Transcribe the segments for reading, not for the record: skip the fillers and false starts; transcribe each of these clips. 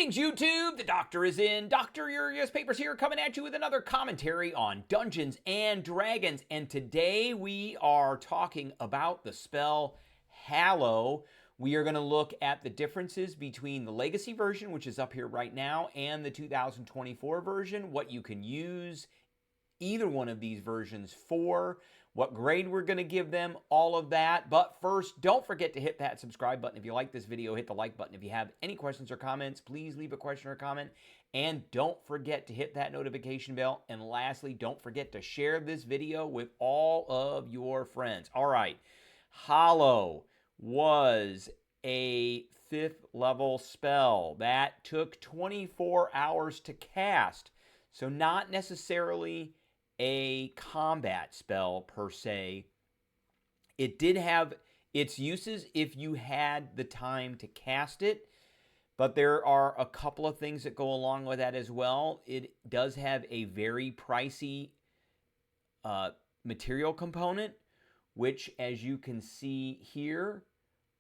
Greetings, YouTube! The Doctor is in. Dr. Urias Papers here, coming at you with another commentary on Dungeons and Dragons. And today we are talking about the spell Hallow. We are going to look at the differences between the Legacy version, which is up here right now, and the 2024 version, what you can use either one of these versions for, what grade we're going to give them, all of that. But first, don't forget to hit that subscribe button. If you like this video, hit the like button. If you have any questions or comments, please leave a question or comment. And don't forget to hit that notification bell. And lastly, don't forget to share this video with all of your friends. All right, Hallow was a 5th level spell that took 24 hours to cast. So not necessarily a combat spell per se. It did have its uses if you had the time to cast it, but there are a couple of things that go along with that as well. It does have a very pricey material component, which, as you can see here,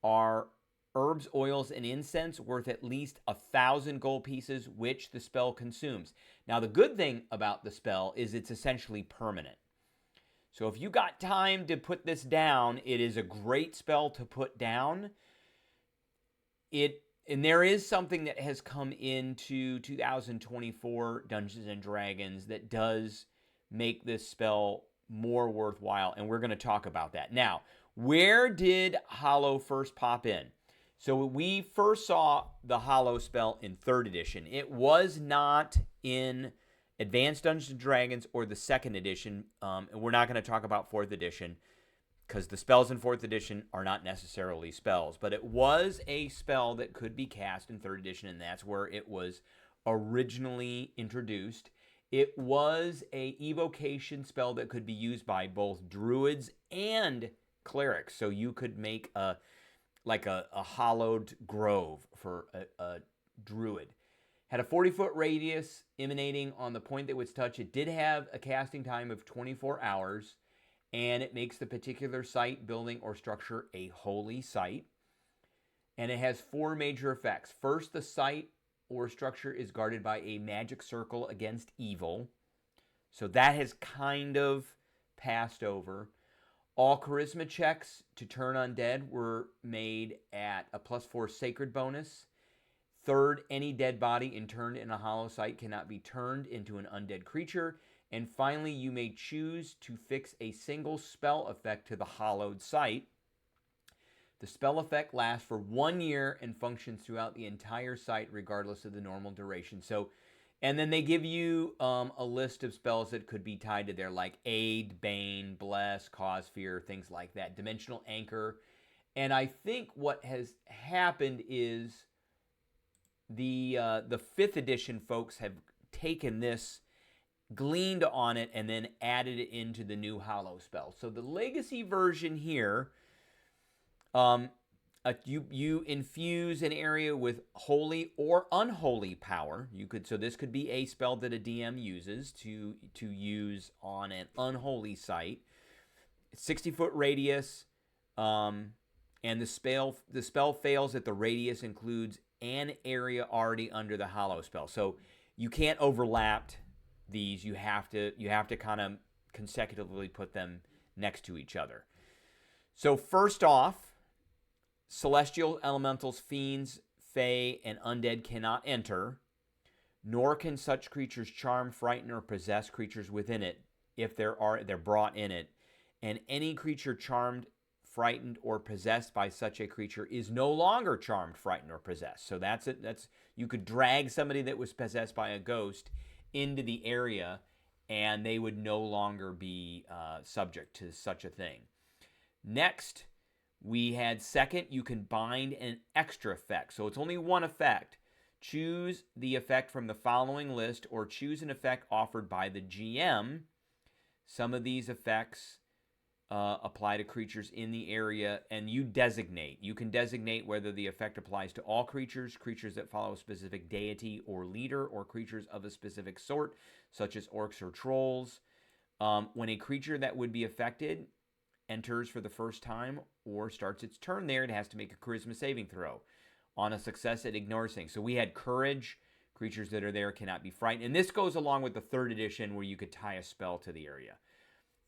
are herbs, oils, and incense worth at least 1,000 gold pieces, which the spell consumes. Now, the good thing about the spell is it's essentially permanent. So if you got time to put this down, it is a great spell to put down. And there is something that has come into 2024 Dungeons and Dragons that does make this spell more worthwhile, and we're going to talk about that. Now, where did Hallow first pop in? So we first saw the Hallow spell in 3rd edition. It was not in Advanced Dungeons & Dragons or the 2nd edition. And we're not going to talk about 4th edition because the spells in 4th edition are not necessarily spells. But it was a spell that could be cast in 3rd edition, and that's where it was originally introduced. It was a evocation spell that could be used by both druids and clerics. So you could make a hallowed grove for a druid. Had a 40-foot radius emanating on the point that was touched. It did have a casting time of 24 hours, and it makes the particular site, building, or structure a holy site. And it has 4 major effects. First, the site or structure is guarded by a magic circle against evil. So that has kind of passed over. All charisma checks to turn undead were made at a +4 sacred bonus. Third, any dead body interned in a hollow site cannot be turned into an undead creature. And finally, you may choose to fix a single spell effect to the hollowed site. The spell effect lasts for 1 year and functions throughout the entire site regardless of the normal duration. And then they give you a list of spells that could be tied to there, like Aid, Bane, Bless, Cause Fear, things like that. Dimensional Anchor. And I think what has happened is the 5th edition folks have taken this, gleaned on it, and then added it into the new Hallow spell. So the Legacy version here, you infuse an area with holy or unholy power. So this could be a spell that a DM uses to use on an unholy site. 60-foot radius, and the spell fails if the radius includes an area already under the Hallow spell. So you can't overlap these. You have to kind of consecutively put them next to each other. So first off, celestial elementals, fiends, fae, and undead cannot enter, nor can such creatures charm, frighten, or possess creatures within it if they're brought in it. And any creature charmed, frightened, or possessed by such a creature is no longer charmed, frightened, or possessed. So that's it. You could drag somebody that was possessed by a ghost into the area, and they would no longer be subject to such a thing. Next, we had second, you can bind an extra effect. So it's only one effect. Choose the effect from the following list, or choose an effect offered by the GM. Some of these effects apply to creatures in the area, and you designate. You can designate whether the effect applies to all creatures, creatures that follow a specific deity or leader, or creatures of a specific sort, such as orcs or trolls. When a creature that would be affected enters for the first time or starts its turn there, it has to make a charisma saving throw. On a success, it ignores things. So we had courage. Creatures that are there cannot be frightened. And this goes along with the 3rd edition where you could tie a spell to the area.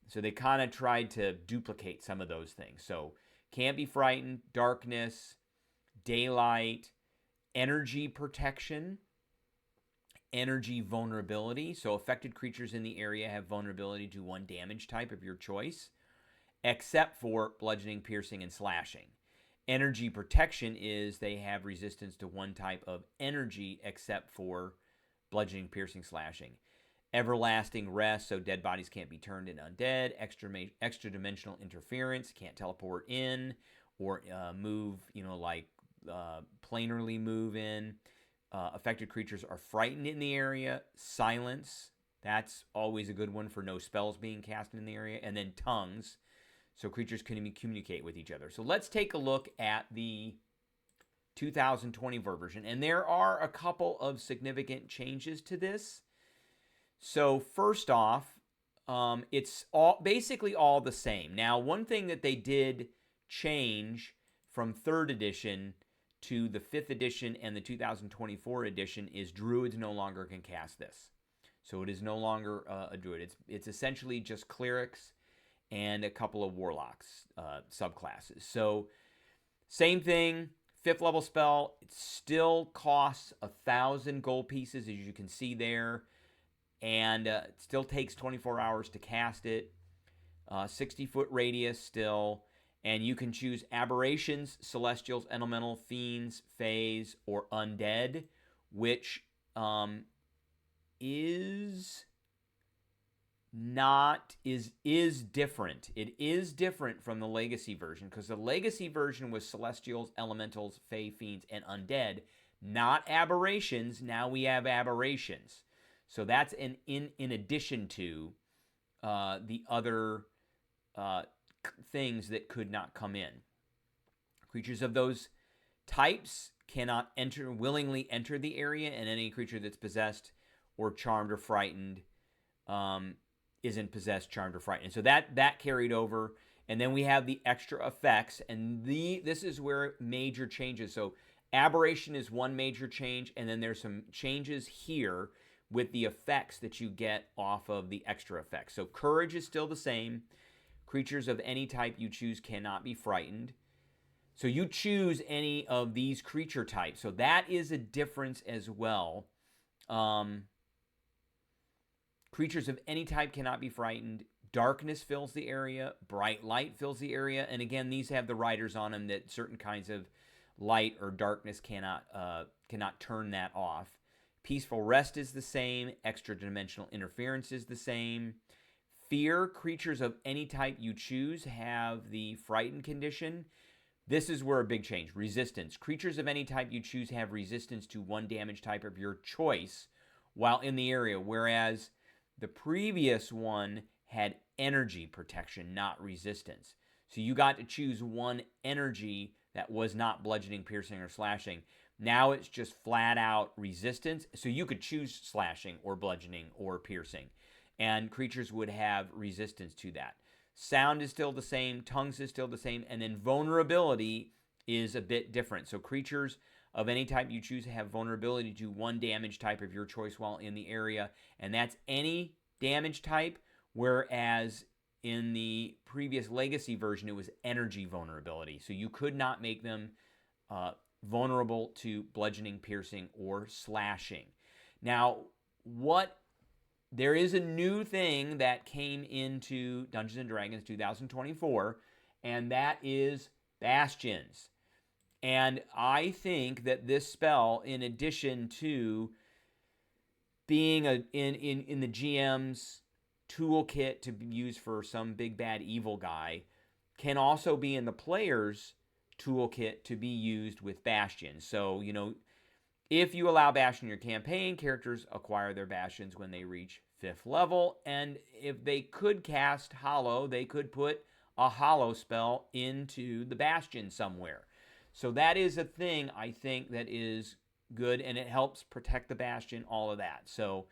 So they kind of tried to duplicate some of those things. So can't be frightened, darkness, daylight, energy protection, energy vulnerability. So affected creatures in the area have vulnerability to 1 damage type of your choice, except for bludgeoning, piercing, and slashing. Energy protection is they have resistance to 1 type of energy except for bludgeoning, piercing, slashing. Everlasting rest, so dead bodies can't be turned into undead. Extra dimensional interference, can't teleport in or move, like planarly move in. Affected creatures are frightened in the area. Silence, that's always a good one for no spells being cast in the area. And then tongues, so creatures can communicate with each other. So let's take a look at the 2024 version. And there are a couple of significant changes to this. So first off, it's basically all the same. Now, one thing that they did change from 3rd edition to the 5th edition and the 2024 edition is druids no longer can cast this. So it is no longer a druid. It's essentially just clerics and a couple of warlocks subclasses. So same thing, 5th level spell. It still costs 1,000 gold pieces, as you can see there. And it still takes 24 hours to cast it. 60-foot radius still. And you can choose aberrations, celestials, elemental, fiends, fays, or undead, which is different. It is different from the legacy version, because the legacy version was celestials, elementals, fey, fiends, and undead, not aberrations. Now we have aberrations. So that's in addition to the other things that could not come in. Creatures of those types cannot willingly enter the area, and any creature that's possessed or charmed or frightened isn't possessed, charmed, or frightened. So that carried over. And then we have the extra effects, and this is where major changes. So aberration is one major change, and then there's some changes here with the effects that you get off of the extra effects. So courage is still the same. Creatures of any type you choose cannot be frightened. So you choose any of these creature types. So that is a difference as well. Creatures of any type cannot be frightened. Darkness fills the area. Bright light fills the area. And again, these have the riders on them that certain kinds of light or darkness cannot turn that off. Peaceful rest is the same. Extra dimensional interference is the same. Fear, creatures of any type you choose have the frightened condition. This is where a big change. Resistance. Creatures of any type you choose have resistance to 1 damage type of your choice while in the area, whereas the previous one had energy protection, not resistance. So you got to choose 1 energy that was not bludgeoning, piercing, or slashing. Now it's just flat out resistance. So you could choose slashing or bludgeoning or piercing, and creatures would have resistance to that. Sound is still the same. Tongues is still the same. And then vulnerability is a bit different. So creatures of any type you choose have vulnerability to 1 damage type of your choice while in the area. And that's any damage type, whereas in the previous legacy version, it was energy vulnerability. So you could not make them vulnerable to bludgeoning, piercing, or slashing. Now, there is a new thing that came into Dungeons & Dragons 2024, and that is bastions. And I think that this spell, in addition to being in the GM's toolkit to be used for some big bad evil guy, can also be in the player's toolkit to be used with bastions. So, if you allow bastion in your campaign, characters acquire their bastions when they reach 5th level. And if they could cast Hallow, they could put a Hallow spell into the bastion somewhere. So that is a thing, I think, that is good, and it helps protect the bastion, all of that. So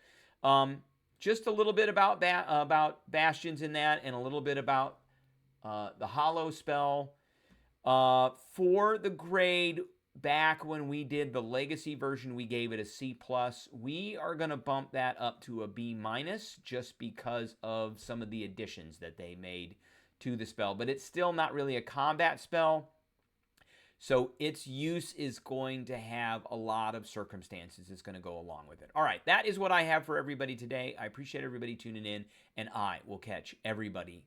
just a little bit about bastions in that, and a little bit about the Hallow spell. For the grade, back when we did the legacy version, we gave it a C+. We are going to bump that up to a B- just because of some of the additions that they made to the spell. But it's still not really a combat spell. So its use is going to have a lot of circumstances that's going to go along with it. All right, that is what I have for everybody today. I appreciate everybody tuning in, and I will catch everybody